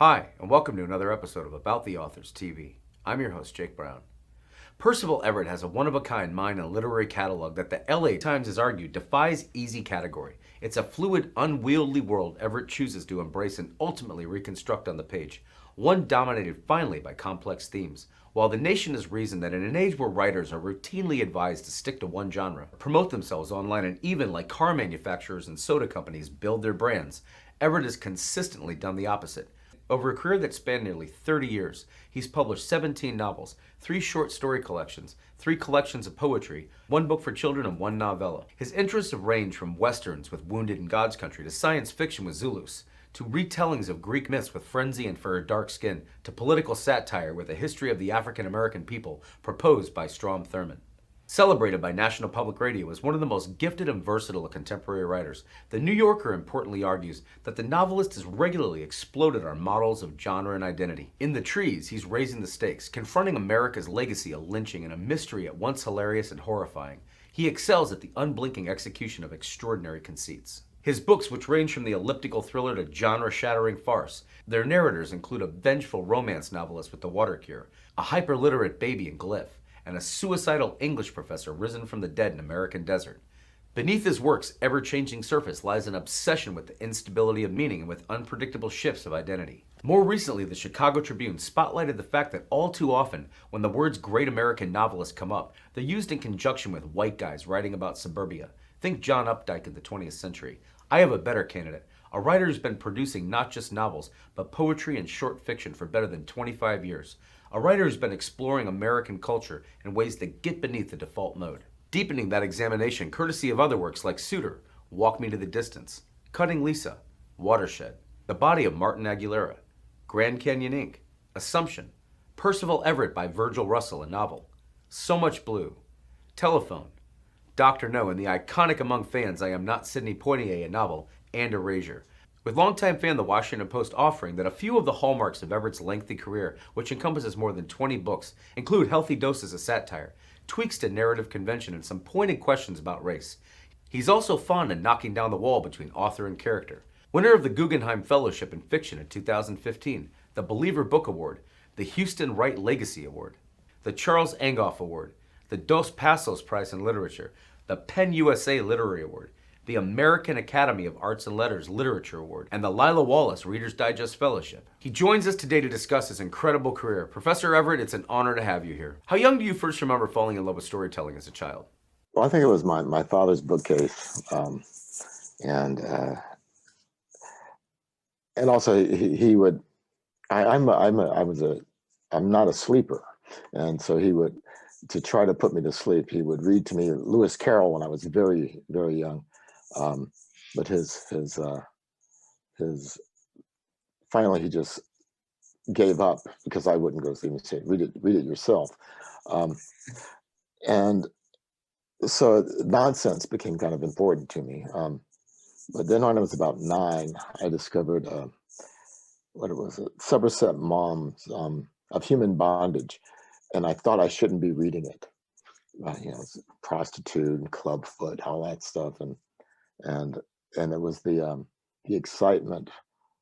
Hi, and welcome to another episode of About the Authors TV. I'm your host, Jake Brown. Percival Everett has a one-of-a-kind mind and literary catalog that the LA Times has argued defies easy category. It's a fluid, unwieldy world Everett chooses to embrace and ultimately reconstruct on the page, one dominated finally by complex themes. While the nation has reasoned that in an age where writers are routinely advised to stick to one genre, promote themselves online, and even like car manufacturers and soda companies build their brands, Everett has consistently done the opposite. Over a career that spanned nearly 30 years, he's published 17 novels, 3 short story collections, 3 collections of poetry, 1 book for children, and 1 novella. His interests have ranged from westerns with Wounded in God's Country to science fiction with Zulus, to retellings of Greek myths with Frenzy and For Her Dark Skin, to political satire with a history of the African American people proposed by Strom Thurmond. Celebrated by National Public Radio as one of the most gifted and versatile of contemporary writers, The New Yorker importantly argues that the novelist has regularly exploded our models of genre and identity. In The Trees, he's raising the stakes, confronting America's legacy of lynching in a mystery at once hilarious and horrifying. He excels at the unblinking execution of extraordinary conceits. His books, which range from the elliptical thriller to genre-shattering farce, their narrators include a vengeful romance novelist with The Water Cure, a hyperliterate baby in Glyph, and a suicidal English professor risen from the dead in American Desert. Beneath his work's ever-changing surface lies an obsession with the instability of meaning and with unpredictable shifts of identity. More recently, the Chicago Tribune spotlighted the fact that all too often, when the words great American novelist come up, they're used in conjunction with white guys writing about suburbia. Think John Updike in the 20th century. I have a better candidate. A writer who's been producing not just novels, but poetry and short fiction for better than 25 years. A writer who's been exploring American culture in ways that get beneath the default mode. Deepening that examination courtesy of other works like Suitor, Walk Me to the Distance, Cutting Lisa, Watershed, The Body of Martin Aguilera, Grand Canyon Inc., Assumption, Percival Everett by Virgil Russell, a novel, So Much Blue, Telephone, Dr. No, and the iconic among fans I Am Not Sidney Poitier, a novel, and Erasure. With longtime fan The Washington Post offering that a few of the hallmarks of Everett's lengthy career, which encompasses more than 20 books, include healthy doses of satire, tweaks to narrative convention, and some pointed questions about race. He's also fond of knocking down the wall between author and character. Winner of the Guggenheim Fellowship in Fiction in 2015, the Believer Book Award, the Houston Wright Legacy Award, the Charles Angoff Award, the Dos Passos Prize in Literature, the Penn USA Literary Award, the American Academy of Arts and Letters Literature Award, and the Lila Wallace Reader's Digest Fellowship. He joins us today to discuss his incredible career. Professor Everett, it's an honor to have you here. How young do you first remember falling in love with storytelling as a child? Well, I think it was my father's bookcase, and and also he would. I'm not a sleeper, and so he would, to try to put me to sleep, he would read to me Lewis Carroll when I was very young. But his finally he just gave up because I wouldn't go to sleep. He said, read it yourself. And so nonsense became kind of important to me. But then when I was about 9, I discovered what it was, Somerset Maugham of Human Bondage, and I thought I shouldn't be reading it. Prostitute and clubfoot, all that stuff, and it was the excitement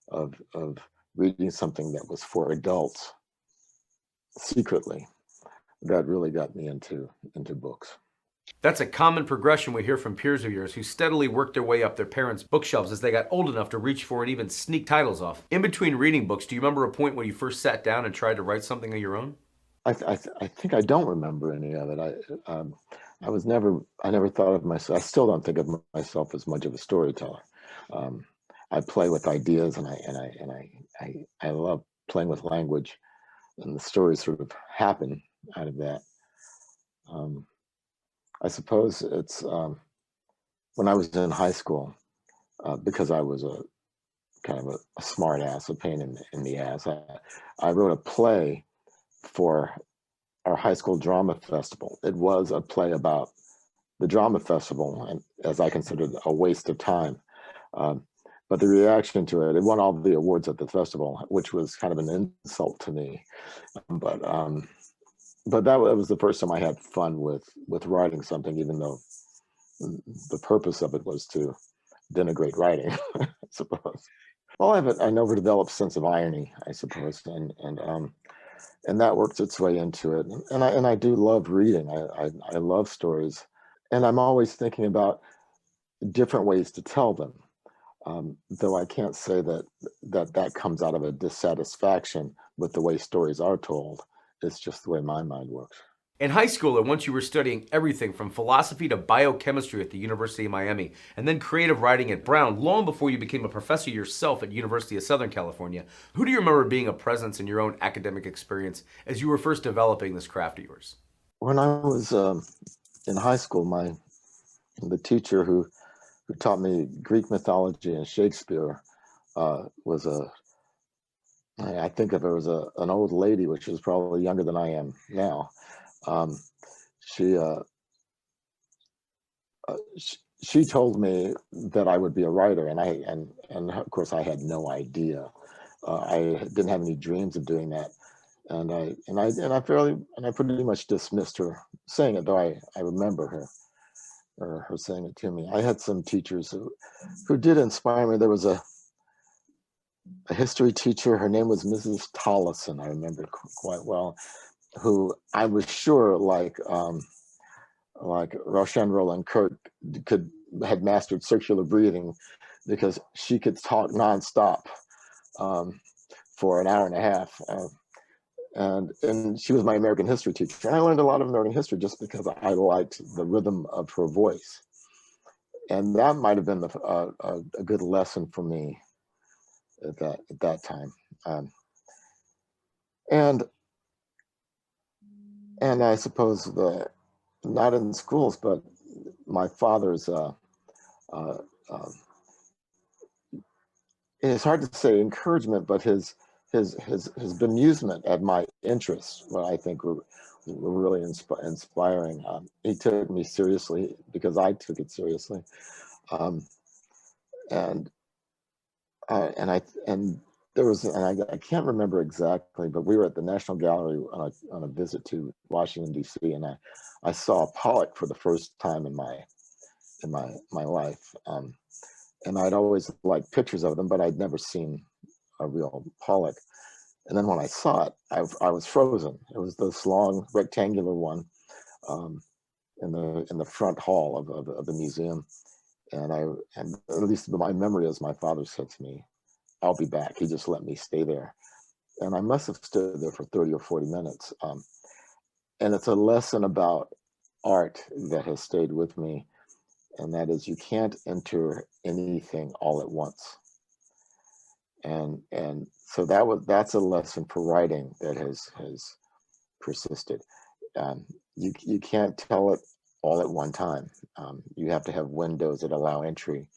of reading something that was for adults secretly that really got me into books. That's a common progression we hear from peers of yours who steadily worked their way up their parents' bookshelves as they got old enough to reach for and even sneak titles off. In between reading books, do you remember a point when you first sat down and tried to write something of your own? I think I don't remember any of it. I never thought of myself. I still don't think of myself as much of a storyteller. I play with ideas, and I love playing with language, and the stories sort of happen out of that. I suppose it's when I was in high school, because I was a kind of a smart ass, a pain in the ass. I wrote a play for our high school drama festival. It was a play about the drama festival, and as I considered a waste of time. But the reaction to it won all the awards at the festival, which was kind of an insult to me. But that was the first time I had fun with writing something, even though the purpose of it was to denigrate writing, I suppose. Well, I have an overdeveloped sense of irony, I suppose, and that works its way into it. And I do love reading. I love stories, and I'm always thinking about different ways to tell them. Though I can't say that comes out of a dissatisfaction with the way stories are told. It's just the way my mind works. In high school, and once you were studying everything from philosophy to biochemistry at the University of Miami, and then creative writing at Brown, long before you became a professor yourself at University of Southern California, who do you remember being a presence in your own academic experience as you were first developing this craft of yours? When I was in high school, my the teacher who taught me Greek mythology and Shakespeare was I think of her as an old lady, which was probably younger than I am now. Um, she, uh, she told me that I would be a writer, and of course I had no idea. I didn't have any dreams of doing that, and I pretty much dismissed her saying it, though I remember her saying it to me. I had some teachers who did inspire me. There was a history teacher. Her name was Mrs. Tollison. I remember quite well. Who I was sure, like Roshan Roland Kirk, could had mastered circular breathing, because she could talk nonstop um, for an hour and a half. And she was my American history teacher. And I learned a lot of American history just because I liked the rhythm of her voice, and that might have been a good lesson for me at that time. Um, and and I suppose not in schools, but my father's. Uh, uh, it's hard to say encouragement, but his bemusement at my interests, what I think were really inspiring. He took me seriously because I took it seriously, um, and and there was, and I can't remember exactly, but we were at the National Gallery on a visit to Washington D.C., and I saw Pollock for the first time in my life. And I'd always liked pictures of them, but I'd never seen a real Pollock. And then when I saw it, I was frozen. It was this long rectangular one, um, in the front hall of the museum. And at least my memory is, my father said to me, "I'll be back." He just let me stay there, and I must have stood there for 30 or 40 minutes. And it's a lesson about art that has stayed with me, and that is, you can't enter anything all at once. And so that's a lesson for writing that has persisted. You can't tell it all at one time. You have to have windows that allow entry,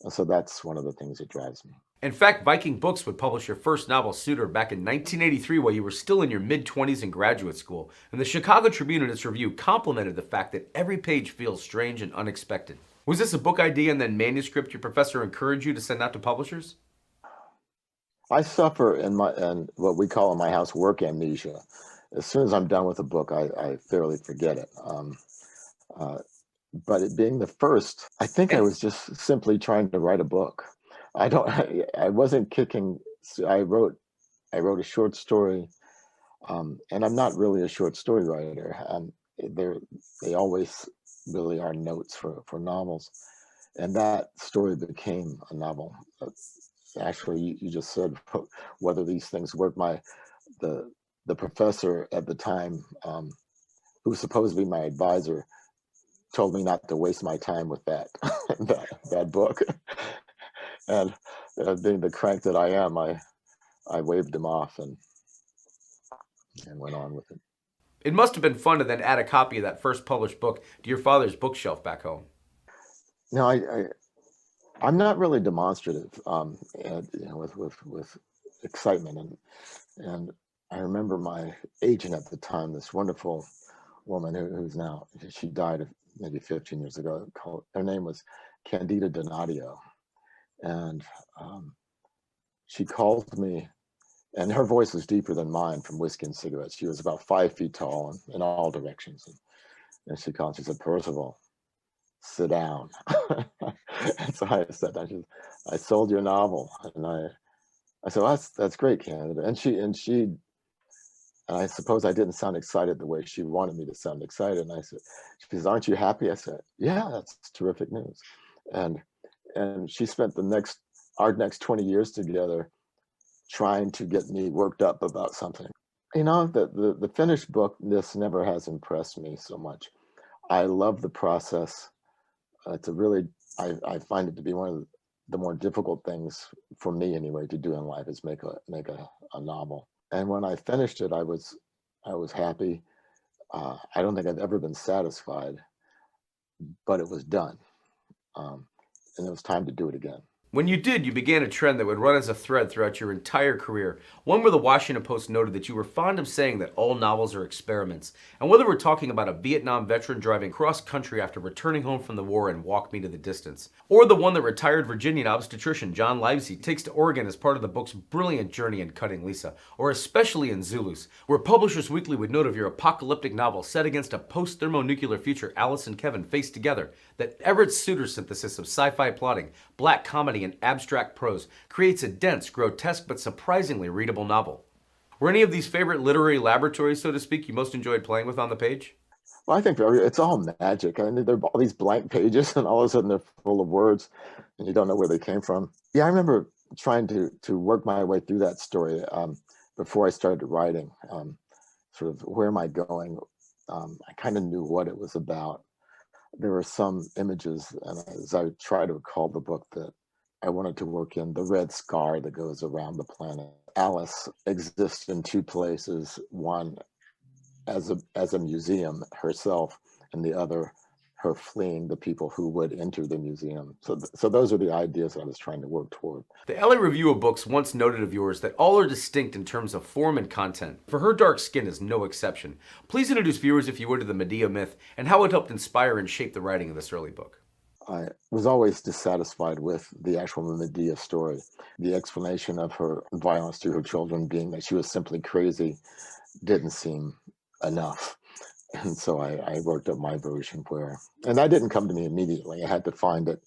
and so that's one of the things that drives me. In fact, Viking Books would publish your first novel, Suitor, back in 1983 while you were still in your mid 20s in graduate school. And the Chicago Tribune, in its review, complimented the fact that every page feels strange and unexpected. Was this a book idea and then manuscript your professor encouraged you to send out to publishers? I suffer in what we call in my house work amnesia. As soon as I'm done with a book, I fairly forget it. Uh, but it being the first, I think I was just simply trying to write a book. I wasn't kicking. I wrote I wrote a short story, and I'm not really a short story writer. They're they always really are notes for novels, and that story became a novel. Actually, you just said whether these things work. The the professor at the time, who was supposed to be my advisor, told me not to waste my time with that that book. And being the crank that I am, I waved him off and went on with it. It must have been fun to then add a copy of that first published book to your father's bookshelf back home. Now, I'm not really demonstrative, with excitement, and I remember my agent at the time, this wonderful woman who's now, she died maybe 15 years ago. Her name was Candida Donadio, and she called me, and her voice was deeper than mine from whiskey and cigarettes. She was about 5 feet tall in all directions, and she called. She said, "Percival, sit down." And so I said, "I sold your novel, and I said, well, that's great, Canada. And I suppose I didn't sound excited the way she wanted me to sound excited. And I said, she says, aren't you happy? I said, yeah, that's terrific news. And she spent our next 20 years together trying to get me worked up about something. You know, the finished book, this never has impressed me so much. I love the process. It's a really, I find it to be one of the more difficult things for me anyway to do in life is make a novel. And when I finished it, I was happy. I don't think I've ever been satisfied, but it was done, and it was time to do it again. When you did, you began a trend that would run as a thread throughout your entire career. One where the Washington Post noted that you were fond of saying that all novels are experiments. And whether we're talking about a Vietnam veteran driving cross country after returning home from the war and Walk Me to the Distance, or the one that retired Virginian obstetrician John Livesey takes to Oregon as part of the book's brilliant journey in Cutting Lisa, or especially in Zulus, where Publishers Weekly would note of your apocalyptic novel set against a post-thermonuclear future Alice and Kevin face together, that Everett's Suitor synthesis of sci-fi plotting, black comedy, and abstract prose creates a dense, grotesque, but surprisingly readable novel. Were any of these favorite literary laboratories, so to speak, you most enjoyed playing with on the page? Well, I think it's all magic. I mean, there are all these blank pages, and all of a sudden they're full of words, and you don't know where they came from. Yeah, I remember trying to work my way through that story before I started writing. Sort of where am I going? I kind of knew what it was about. There were some images, and as I try to recall the book, that I wanted to work in the red scar that goes around the planet. Alice exists in two places, one as a museum herself, and the other her fleeing the people who would enter the museum. So those are the ideas I was trying to work toward. The LA Review of Books once noted of yours that all are distinct in terms of form and content. For Her Dark Skin is no exception. Please introduce viewers, if you would, to the Medea myth and how it helped inspire and shape the writing of this early book. I was always dissatisfied with the actual Medea story. The explanation of her violence to her children being that she was simply crazy didn't seem enough. And so I worked up my version and that didn't come to me immediately. I had to find it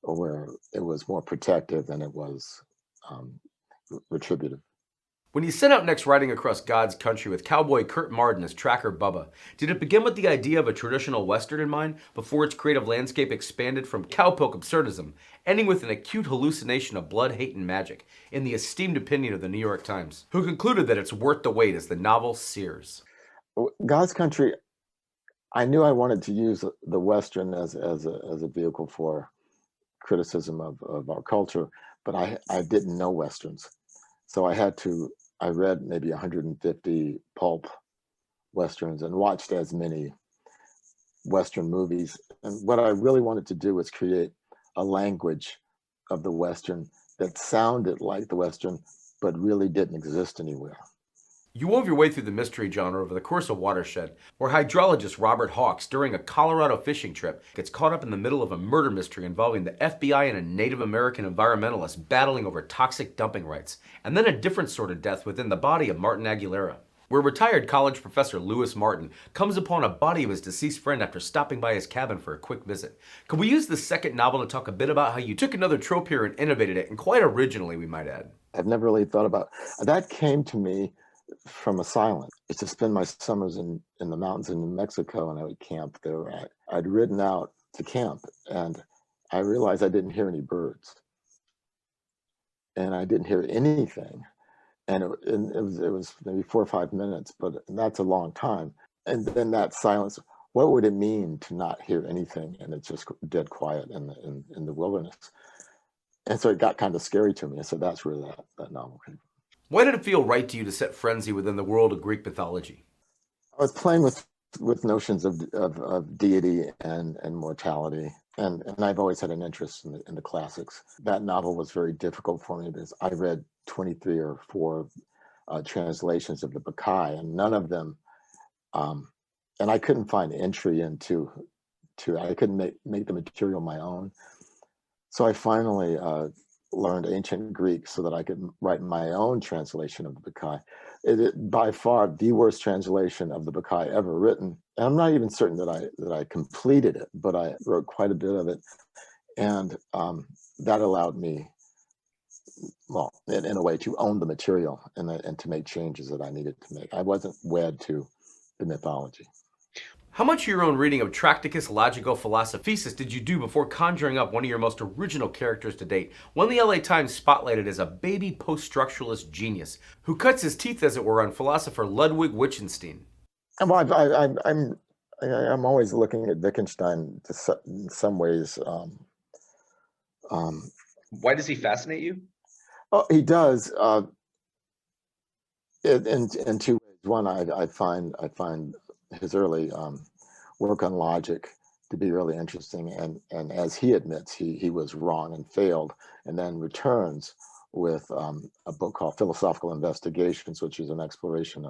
where it was more protective than it was retributive. When you set out next riding across God's country with cowboy Kurt Marden as tracker Bubba, did it begin with the idea of a traditional Western in mind before its creative landscape expanded from cowpoke absurdism, ending with an acute hallucination of blood, hate, and magic, in the esteemed opinion of the New York Times, who concluded that it's worth the wait as the novel sears? God's country, I knew I wanted to use the Western as a vehicle for criticism of our culture, but I didn't know Westerns. So I read maybe 150 pulp Westerns and watched as many Western movies. And what I really wanted to do was create a language of the Western that sounded like the Western, but really didn't exist anywhere. You wove your way through the mystery genre over the course of Watershed, where hydrologist Robert Hawks, during a Colorado fishing trip, gets caught up in the middle of a murder mystery involving the FBI and a Native American environmentalist battling over toxic dumping rights, and then a different sort of death within the body of Martin Aguilera, where retired college professor Lewis Martin comes upon a body of his deceased friend after stopping by his cabin for a quick visit. Could we use the second novel to talk a bit about how you took another trope here and innovated it, and quite originally, we might add? I've never really thought about that. Came to me from asylum. It's to spend my summers in the mountains in New Mexico, and I would camp there. I'd ridden out to camp, and I realized I didn't hear any birds, and I didn't hear anything. And it was maybe 4 or 5 minutes, but that's a long time. And then that silence. What would it mean to not hear anything, and it's just dead quiet in the wilderness? And so it got kind of scary to me. So that's where that novel came from. Why did it feel right to you to set Frenzy within the world of Greek mythology? I was playing with notions of deity and mortality, and I've always had an interest in the classics. That novel was very difficult for me because I read 23 or 4 translations of the Bacchae, and none of them, and I couldn't find entry into. I couldn't make the material my own. So I finally learned ancient Greek so that I could write my own translation of the Bacchae. By far the worst translation of the Bacchae ever written. And I'm not even certain that I completed it, but I wrote quite a bit of it. And that allowed me well, in a way, to own the material and to make changes that I needed to make. I wasn't wed to the mythology. How much of your own reading of Tracticus Logico Philosophicis did you do before conjuring up one of your most original characters to date, one the LA Times spotlighted as a baby post-structuralist genius who cuts his teeth, as it were, on philosopher Ludwig Wittgenstein? Well, I'm always looking at Wittgenstein in some ways. Um, Why does he fascinate you? oh, he does. In two ways. One, I find his early work on logic to be really interesting, and as he admits, he was wrong and failed, and then returns with a book called Philosophical Investigations, which is an exploration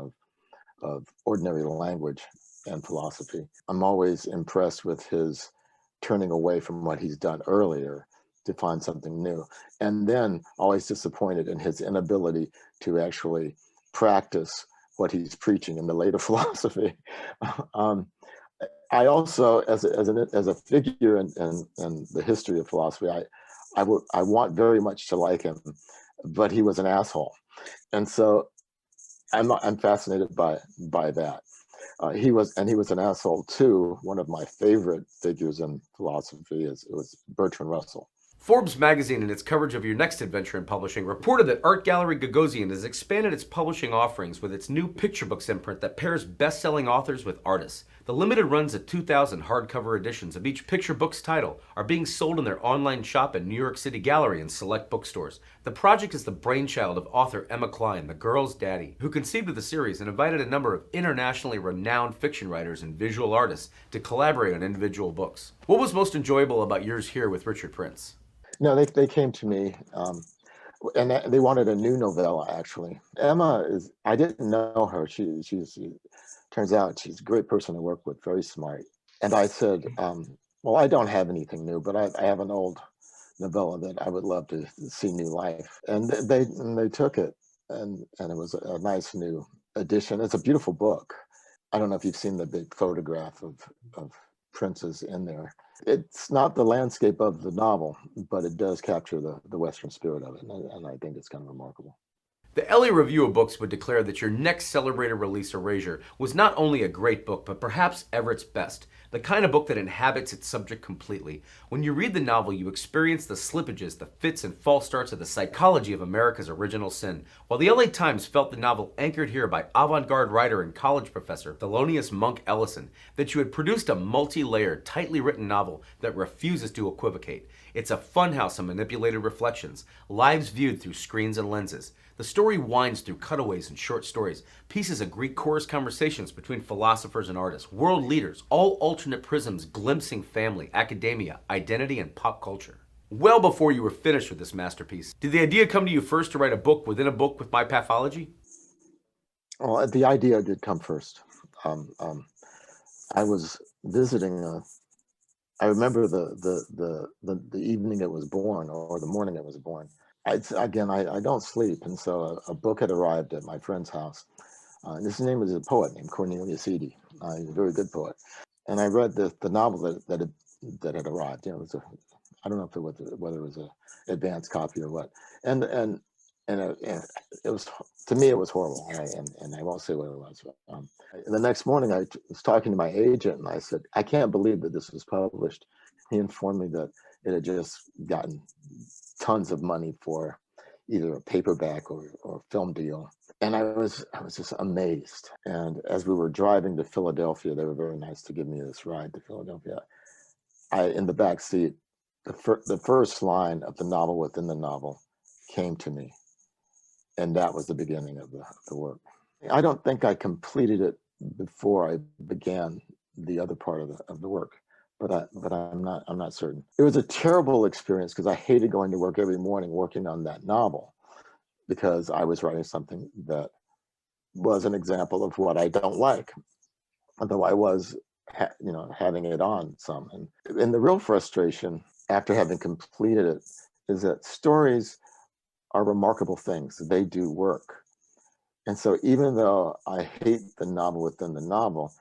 of ordinary language and philosophy. I'm always impressed with his turning away from what he's done earlier to find something new, and then always disappointed in his inability to actually practice what he's preaching in the later philosophy. um, I also, as a figure in the history of philosophy, I want very much to like him, but he was an asshole, and so I'm fascinated by that. He was an asshole too. One of my favorite figures in philosophy was Bertrand Russell. Forbes magazine, in its coverage of your next adventure in publishing, reported that Art Gallery Gagosian has expanded its publishing offerings with its new picture books imprint that pairs best-selling authors with artists. The limited runs of 2,000 hardcover editions of each picture book's title are being sold in their online shop in New York City Gallery and select bookstores. The project is the brainchild of author Emma Cline, the girl's daddy, who conceived of the series and invited a number of internationally renowned fiction writers and visual artists to collaborate on individual books. What was most enjoyable about yours here with Richard Prince? No, they came to me, and they wanted a new novella. Actually, Emma is. I didn't know her. She turns out she's a great person to work with, very smart. And I said, well, I don't have anything new, but I have an old novella that I would love to see new life. And they took it, and it was a nice new edition. It's a beautiful book. I don't know if you've seen the big photograph of Prince's in there. It's not the landscape of the novel, but it does capture the Western spirit of it, and I think it's kind of remarkable. The LA Review of Books would declare that your next celebrated release, Erasure, was not only a great book, but perhaps Everett's best. The kind of book that inhabits its subject completely. When you read the novel, you experience the slippages, the fits and false starts of the psychology of America's original sin. While the LA Times felt the novel anchored here by avant-garde writer and college professor Thelonious Monk Ellison, that you had produced a multi-layered, tightly written novel that refuses to equivocate. It's a funhouse of manipulated reflections, lives viewed through screens and lenses. The story winds through cutaways and short stories, pieces of Greek chorus conversations between philosophers and artists, world leaders, all alternate prisms glimpsing family, academia, identity, and pop culture. Well before you were finished with this masterpiece, did the idea come to you first to write a book within a book with my pathology? Well, the idea did come first. Um, um, I was visiting. I remember the evening it was born, or the morning it was born. I don't sleep, and so a book had arrived at my friend's house. His name was a poet named Cornelius Eady. He's a very good poet, and I read the novel that had arrived. You know, I don't know if it was whether it was a advanced copy or what, and and and it was, to me, it was horrible, and I won't say what it was. The next morning, was talking to my agent, and I said, I can't believe that this was published. He informed me that it had just gotten tons of money for either a paperback or film deal. And I was just amazed. And as we were driving to Philadelphia, they were very nice to give me this ride to Philadelphia. In the back seat, the first line of the novel within the novel came to me, and that was the beginning of the work. I don't think I completed it before I began the other part of the work, but I'm not certain. It was a terrible experience because I hated going to work every morning working on that novel, because I was writing something that was an example of what I don't like, although I was having it on some. And the real frustration after having completed it is that stories are remarkable things. They do work. And so even though I hate the novel within the novel,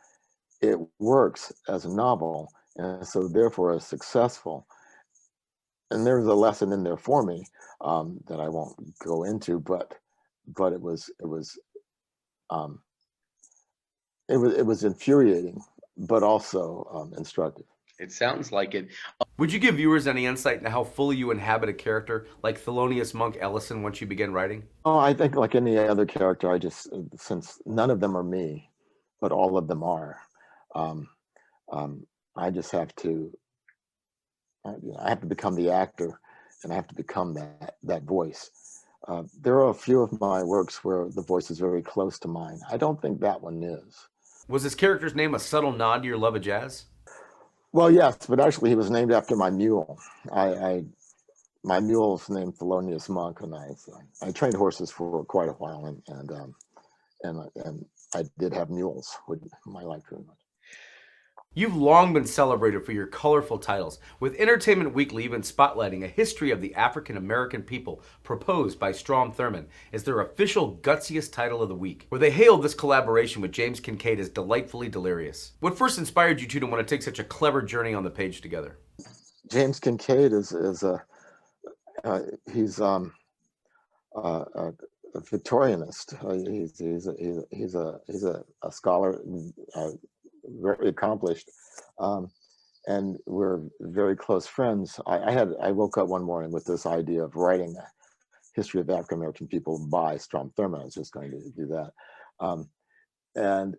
it works as a novel, and so therefore is successful. and there's a lesson in there for me that I won't go into, but um, it was infuriating, but also instructive. It sounds like it. Would you give viewers any insight into how fully you inhabit a character like Thelonious Monk Ellison once you begin writing? Oh, I think like any other character, I just, since none of them are me, but all of them are, um, um, I just have to, I have to become the actor, and I have to become that voice. There are a few of my works where the voice is very close to mine. I don't think that one is. Was his character's name a subtle nod to your love of jazz? Well, yes, but actually he was named after my mule. I my mule's named Thelonious Monk, and I trained horses for quite a while, and I did have mules with my life pretty much. You've long been celebrated for your colorful titles, with Entertainment Weekly even spotlighting a history of the African American people proposed by Strom Thurmond as their official gutsiest title of the week, where they hailed this collaboration with James Kincaid as delightfully delirious. What first inspired you two to want to take such a clever journey on the page together? James Kincaid is a he's a Victorianist. He's a scholar, very accomplished, um, and we're very close friends. I woke up one morning with this idea of writing a history of African American people by Strom Thurmond. I was just going to do that, um, and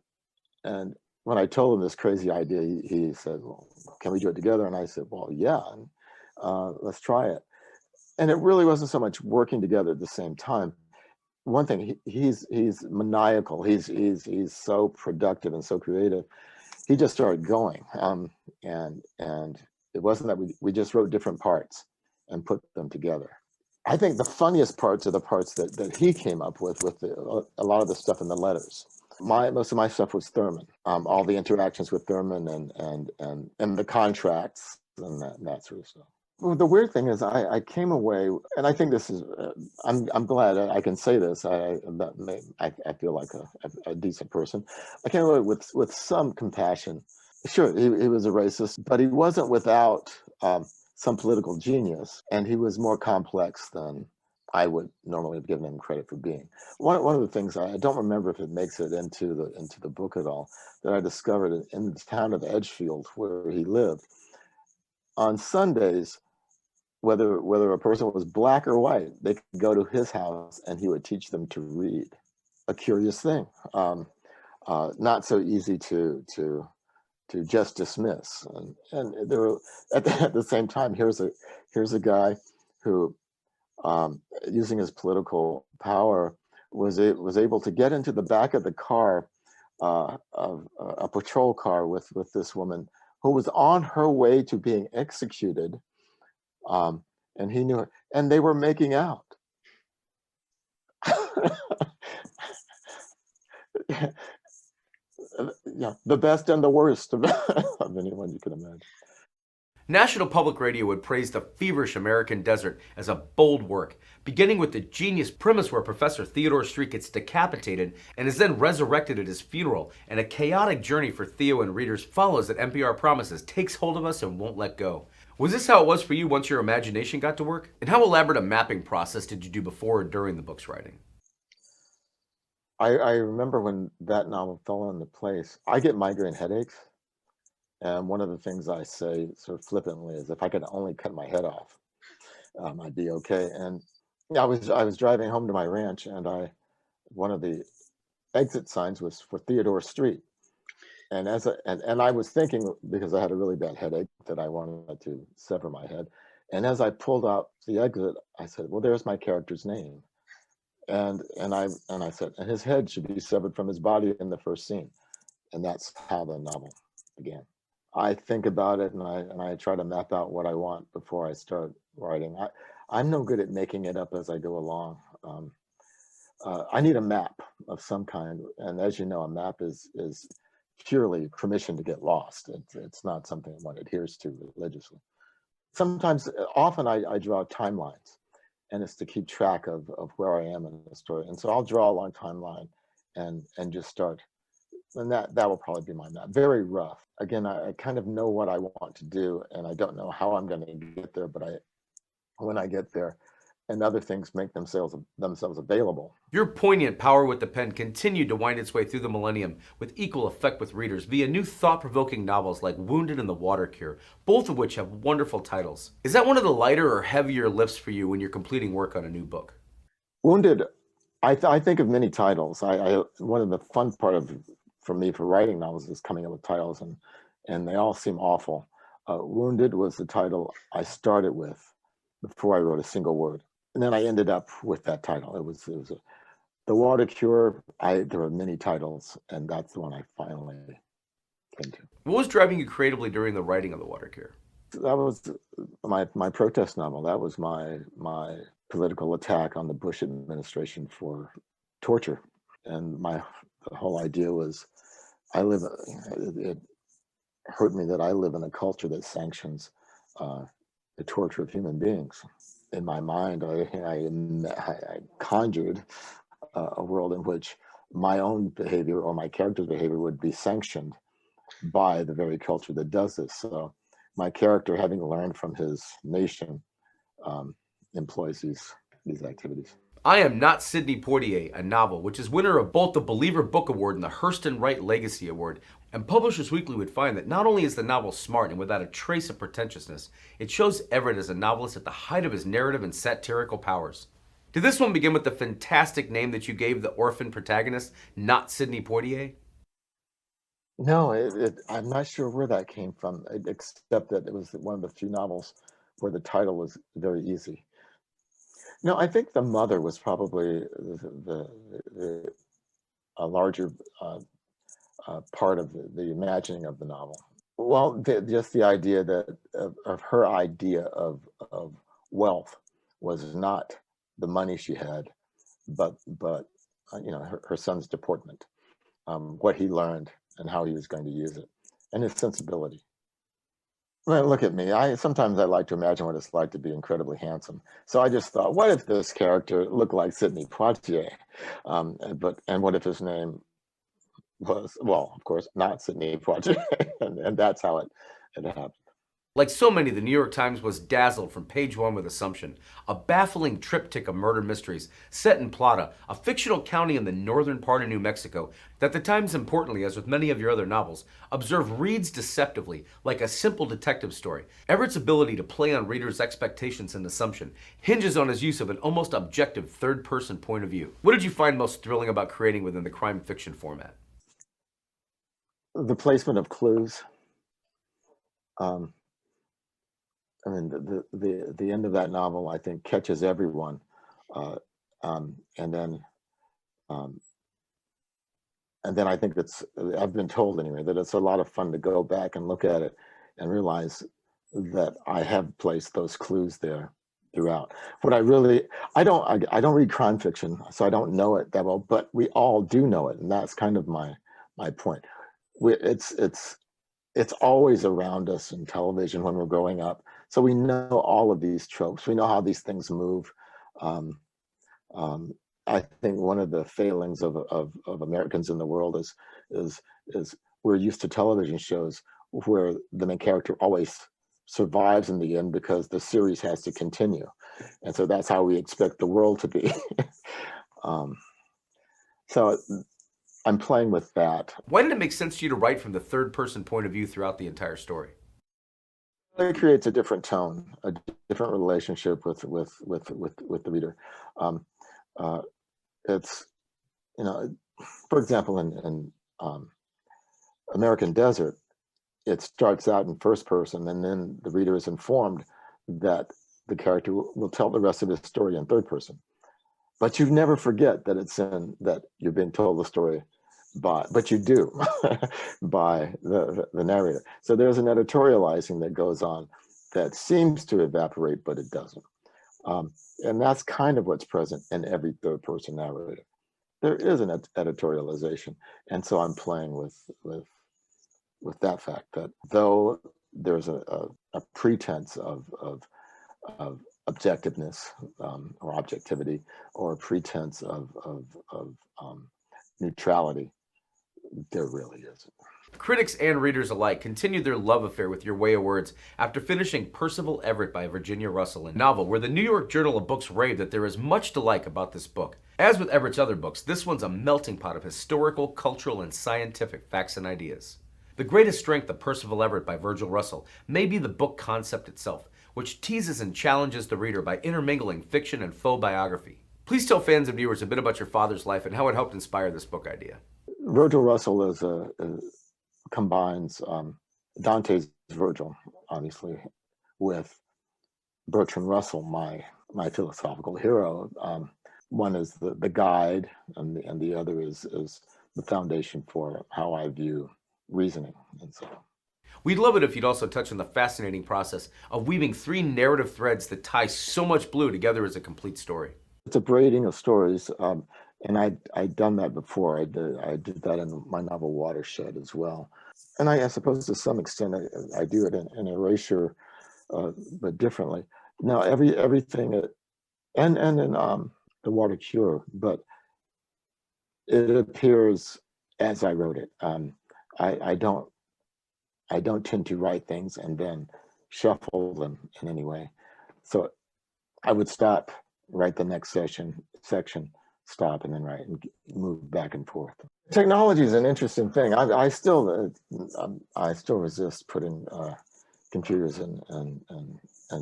and when I told him this crazy idea, he said, "Well, can we do it together?" And I said, "Well, yeah, let's try it." And it really wasn't so much working together at the same time. One thing, he's maniacal. He's so productive and so creative. He just started going, and it wasn't that we just wrote different parts and put them together. I think the funniest parts are the parts that he came up with a lot of the stuff in the letters. Most of my stuff was Thurman. All the interactions with Thurman and the contracts and that sort of stuff. Well, the weird thing is, I came away, and I think this is, I'm glad I can say this. I feel like a decent person. I came away with some compassion. Sure, he was a racist, but he wasn't without some political genius, and he was more complex than I would normally have given him credit for being. One of the things, I don't remember if it makes it into the book at all, that I discovered in the town of Edgefield where he lived. On Sundays, whether a person was black or white, they could go to his house and he would teach them to read. A curious thing, not so easy to just dismiss. And there were, at the same time, here's a guy who, using his political power, was able to get into the back of the car, of a patrol car with this woman who was on her way to being executed. And he knew it, and they were making out. Yeah, the best and the worst of anyone you can imagine. National Public Radio would praise the feverish American desert as a bold work, beginning with the genius premise where Professor Theodore Street gets decapitated and is then resurrected at his funeral, and a chaotic journey for Theo and readers follows that NPR promises takes hold of us and won't let go. Was this how it was for you once your imagination got to work? And how elaborate a mapping process did you do before or during the book's writing? I remember when that novel fell into place. I get migraine headaches, and one of the things I say sort of flippantly is, if I could only cut my head off, I'd be okay. And yeah, I was driving home to my ranch, and one of the exit signs was for Theodore Street. And and I was thinking, because I had a really bad headache, that I wanted to sever my head. And as I pulled out the exit, I said, "Well, there's my character's name." And I said, "And his head should be severed from his body in the first scene." And that's how the novel began. I think about it, and I try to map out what I want before I start writing. I'm no good at making it up as I go along. I need a map of some kind, and as you know, a map is purely permission to get lost. It's not something one adheres to religiously. Sometimes, often I draw timelines, and it's to keep track of where I am in the story. And so I'll draw a long timeline and just start. And that will probably be my map. Very rough. Again, I kind of know what I want to do, and I don't know how I'm going to get there, but when I get there, and other things make themselves available. Your poignant power with the pen continued to wind its way through the millennium with equal effect with readers via new thought provoking novels like Wounded and The Water Cure, both of which have wonderful titles. Is that one of the lighter or heavier lifts for you when you're completing work on a new book? Wounded, I think of many titles. One of the fun part of for me for writing novels is coming up with titles, and they all seem awful. Wounded was the title I started with before I wrote a single word, and then I ended up with that title. It was The Water Cure. There were many titles, and that's the one I finally came to. What was driving you creatively during the writing of The Water Cure? That was my protest novel. That was my political attack on the Bush administration for torture. And the whole idea was, it hurt me that I live in a culture that sanctions the torture of human beings. In my mind, I conjured a world in which my own behavior or my character's behavior would be sanctioned by the very culture that does this. So my character, having learned from his nation, employs these activities. I Am Not Sidney Poitier, a novel which is winner of both the Believer Book Award and the Hurston Wright Legacy Award. And Publishers Weekly would find that not only is the novel smart and without a trace of pretentiousness, it shows Everett as a novelist at the height of his narrative and satirical powers. Did this one begin with the fantastic name that you gave the orphan protagonist, Not Sidney Poitier? No, I'm not sure where that came from, except that it was one of the few novels where the title was very easy. No, I think the mother was probably a larger part of the imagining of the novel. Well, just the idea that of her idea of wealth was not the money she had, but her son's deportment, what he learned and how he was going to use it, and his sensibility. Well, look at me. Sometimes I like to imagine what it's like to be incredibly handsome. So I just thought, what if this character looked like Sidney Poitier? And what if his name was, well, of course, not Sidney Poitier, and that's how it happened. Like so many, the New York Times was dazzled from page one with Assumption, a baffling triptych of murder mysteries set in Plata, a fictional county in the northern part of New Mexico that the Times, importantly, as with many of your other novels, observe reads deceptively like a simple detective story. Everett's ability to play on readers' expectations in Assumption hinges on his use of an almost objective third-person point of view. What did you find most thrilling about creating within the crime fiction format? The placement of clues. Um, I mean, the end of that novel, I think, catches everyone, uh, um, and then um, and then I think I've been told anyway that it's a lot of fun to go back and look at it and realize that I have placed those clues there throughout. What I don't read crime fiction, so I don't know it that well, but we all do know it, and that's kind of my point. It's always around us in television when we're growing up. So we know all of these tropes. We know how these things move. Um, um, I think one of the failings of Americans in the world is we're used to television shows where the main character always survives in the end because the series has to continue, and so that's how we expect the world to be. um, so I'm playing with that. Why did it make sense to you to write from the third-person point of view throughout the entire story? It creates a different tone, a different relationship with the reader. Um, uh, it's for example, in American Desert, it starts out in first person, and then the reader is informed that the character will tell the rest of his story in third person. But you never forget that you're being told the story but you do by the narrator. So there's an editorializing that goes on that seems to evaporate, but it doesn't. And that's kind of what's present in every third person narrator. There is an editorialization, and so I'm playing with that fact that though there's a pretense of objectiveness, or objectivity, or a pretense of neutrality, there really isn't. Critics and readers alike continued their love affair with Your Way of Words after finishing Percival Everett by Virginia Russell, a novel where the New York Journal of Books raved that there is much to like about this book. As with Everett's other books, this one's a melting pot of historical, cultural, and scientific facts and ideas. The greatest strength of Percival Everett by Virgil Russell may be the book concept itself, which teases and challenges the reader by intermingling fiction and faux biography. Please tell fans and viewers a bit about your father's life and how it helped inspire this book idea. Virgil Russell combines Dante's Virgil, obviously, with Bertrand Russell, my philosophical hero. One is the guide, and the other is the foundation for how I view reasoning, and so. We'd love it if you'd also touch on the fascinating process of weaving three narrative threads that tie so much blue together as a complete story. It's a braiding of stories, and I'd done that before. I did that in my novel Watershed as well, and I suppose to some extent I do it in Erasure, but differently. Now everything, and in The Water Cure, but it appears as I wrote it. I don't tend to write things and then shuffle them in any way. So I would stop, write the next section, stop, and then write and move back and forth. Technology is an interesting thing. I still resist putting computers and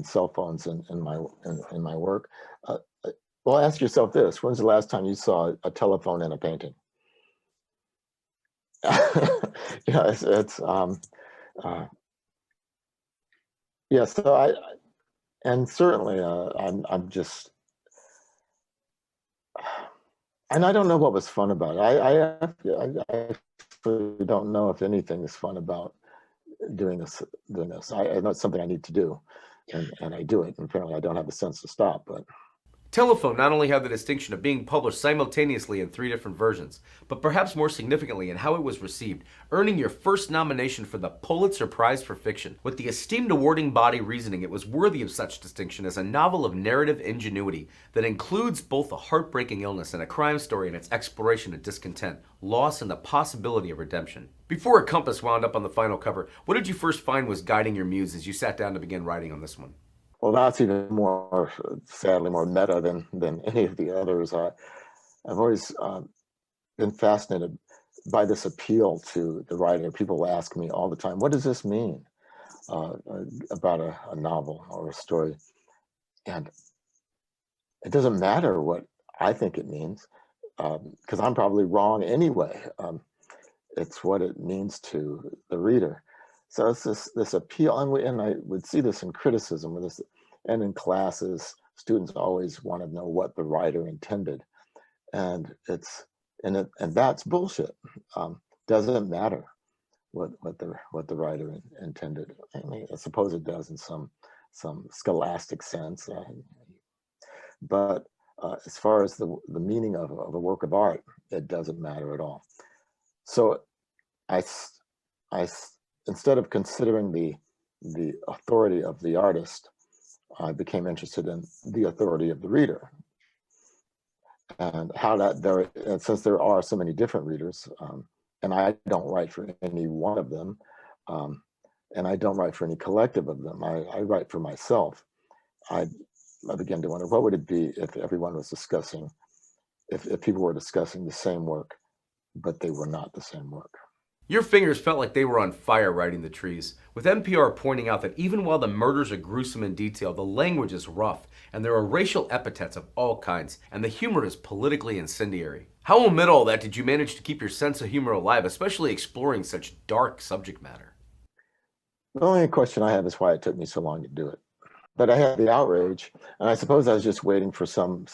cell phones in my work. Well, ask yourself this: when's the last time you saw a telephone in a painting? Yeah, yeah. So and certainly I'm just, and I don't know what was fun about it. I actually don't know if anything is fun about doing this. I know it's something I need to do, and I do it. And apparently, I don't have a sense to stop, but. Telephone not only had the distinction of being published simultaneously in three different versions, but perhaps more significantly in how it was received, earning your first nomination for the Pulitzer Prize for Fiction. With the esteemed awarding body reasoning it was worthy of such distinction as a novel of narrative ingenuity that includes both a heartbreaking illness and a crime story in its exploration of discontent, loss, and the possibility of redemption. Before a compass wound up on the final cover, what did you first find was guiding your muse as you sat down to begin writing on this one? Well, that's even more, sadly, more meta than any of the others. I've always been fascinated by this appeal to the writer. People ask me all the time, what does this mean about a novel or a story? And it doesn't matter what I think it means, because I'm probably wrong anyway. It's what it means to the reader. So it's this appeal, and I would see this in criticism, with this, and in classes, students always want to know what the writer intended, and that's bullshit. Doesn't matter what the writer intended. I mean, I suppose it does in some scholastic sense, but as far as the meaning of a work of art, it doesn't matter at all. So I instead of considering the authority of the artist, I became interested in the authority of the reader, and how and since there are so many different readers, and I don't write for any one of them, and I don't write for any collective of them. I write for myself. I began to wonder, what would it be if everyone was discussing, if people were discussing the same work, but they were not the same work. Your fingers felt like they were on fire writing The Trees, with NPR pointing out that even while the murders are gruesome in detail, the language is rough, and there are racial epithets of all kinds, and the humor is politically incendiary. How amid all that did you manage to keep your sense of humor alive, especially exploring such dark subject matter? The only question I have is why it took me so long to do it. But I had the outrage, and I suppose I was just waiting for some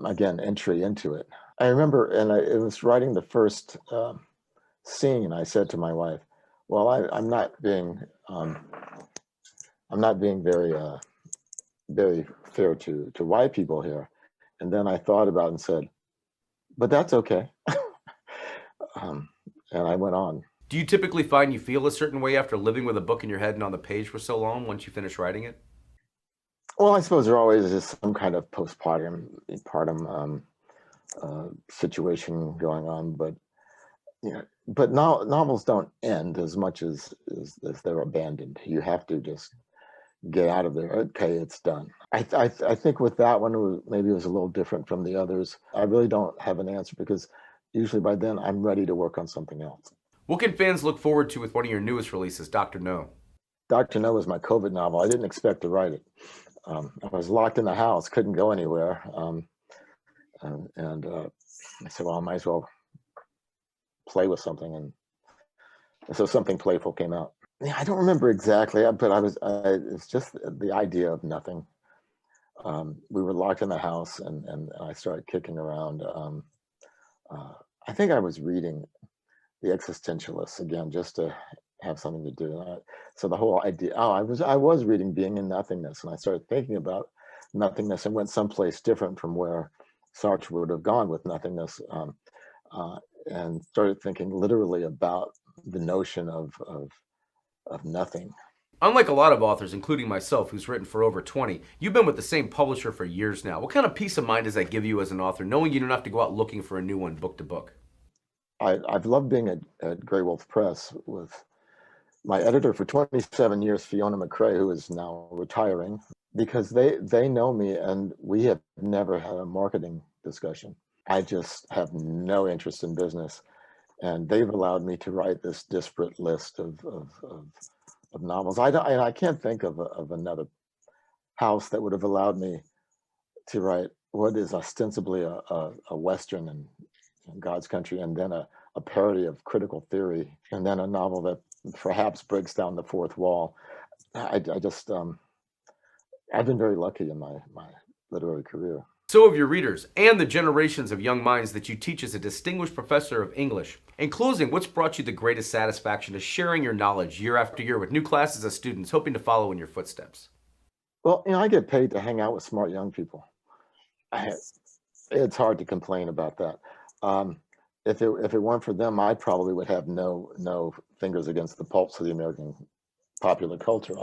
again entry into it. I remember, and it was writing the first scene. I said to my wife, "Well, I'm not being very fair to white people here." And then I thought about it and said, "But that's okay." And I went on. Do you typically find you feel a certain way after living with a book in your head and on the page for so long once you finish writing it? Well, I suppose there always is some kind of postpartum situation going on, but Yeah, but novels don't end as much as they're abandoned. You have to just get out of there. Okay, it's done. I think with that one, maybe it was a little different from the others. I really don't have an answer because usually by then I'm ready to work on something else. What can fans look forward to with one of your newest releases, Dr. No? Dr. No was my COVID novel. I didn't expect to write it. I was locked in the house, couldn't go anywhere. And I said, well, I might as well play with something. And so something playful came out. Yeah, I don't remember exactly, but it's just the idea of nothing. We were locked in the house and I started kicking around. Uh, I think I was reading The Existentialists again, just to have something to do. So the whole idea, I was reading Being in Nothingness, and I started thinking about nothingness and went someplace different from where Sartre would have gone with nothingness, uh, and started thinking literally about the notion of nothing. Unlike a lot of authors, including myself, who's written for over 20, you've been with the same publisher for years now. What kind of peace of mind does that give you as an author, knowing you don't have to go out looking for a new one book to book? I've loved being at Grey Wolf Press with my editor for 27 years, Fiona McRae, who is now retiring, because they know me and we have never had a marketing discussion. I just have no interest in business. And they've allowed me to write this disparate list of novels. I can't think of another house that would have allowed me to write what is ostensibly a Western in God's Country, and then a parody of critical theory, and then a novel that perhaps breaks down the fourth wall. I just I've been very lucky in my literary career. So have your readers and the generations of young minds that you teach as a distinguished professor of English. In closing, what's brought you the greatest satisfaction is sharing your knowledge year after year with new classes of students hoping to follow in your footsteps? Well, I get paid to hang out with smart young people. I, it's hard to complain about that. Um, if it weren't for them, I probably would have no fingers against the pulse of the American popular culture.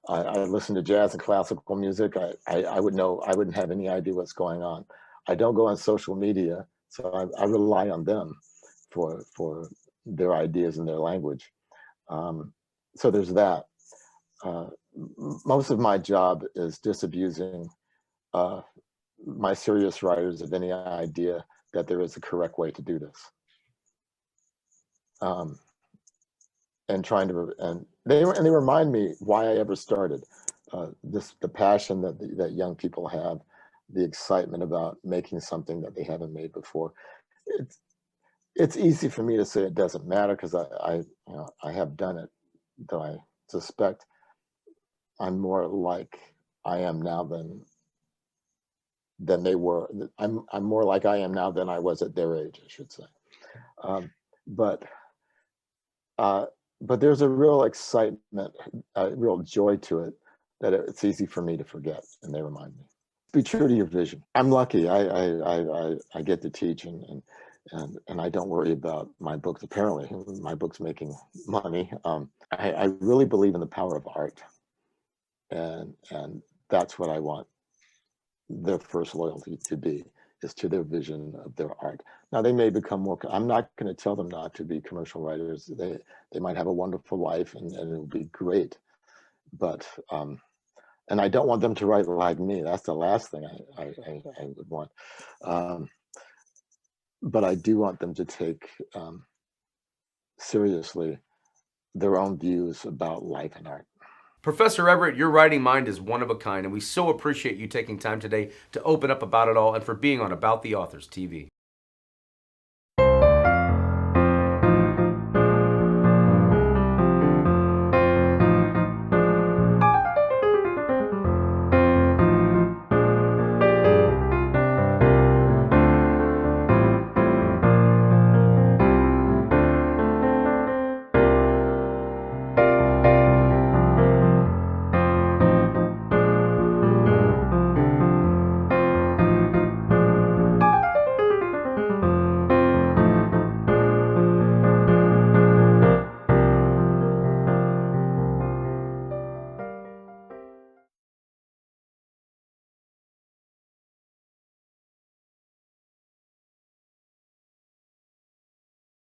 I listen to jazz and classical music. I wouldn't have any idea what's going on. I don't go on social media, so I rely on them for their ideas and their language. So there's that. Uh, Most of my job is disabusing uh, my serious writers of any idea that there is a correct way to do this. Um, and trying to and they remind me why I ever started. The passion that young people have, the excitement about making something that they haven't made before. It's it's easy for me to say it doesn't matter because I have done it, though I suspect I'm more like I am now than they were. I'm more like I am now than I was at their age, I should say. Um, but uh, but there's a real excitement, a real joy to it that it's easy for me to forget, and they remind me. Be true to your vision. I'm lucky. I get to teach and I don't worry about my books. Apparently, my book's making money. I really believe in the power of art, and that's what I want their first loyalty to be, is to their vision of their art. Now they may become more, I'm not going to tell them not to be commercial writers. They might have a wonderful life and it'll be great. But and I don't want them to write like me. That's the last thing I would want. Um, but I do want them to take seriously their own views about life and art. Professor Everett, your writing mind is one of a kind, and we so appreciate you taking time today to open up about it all and for being on About the Authors TV.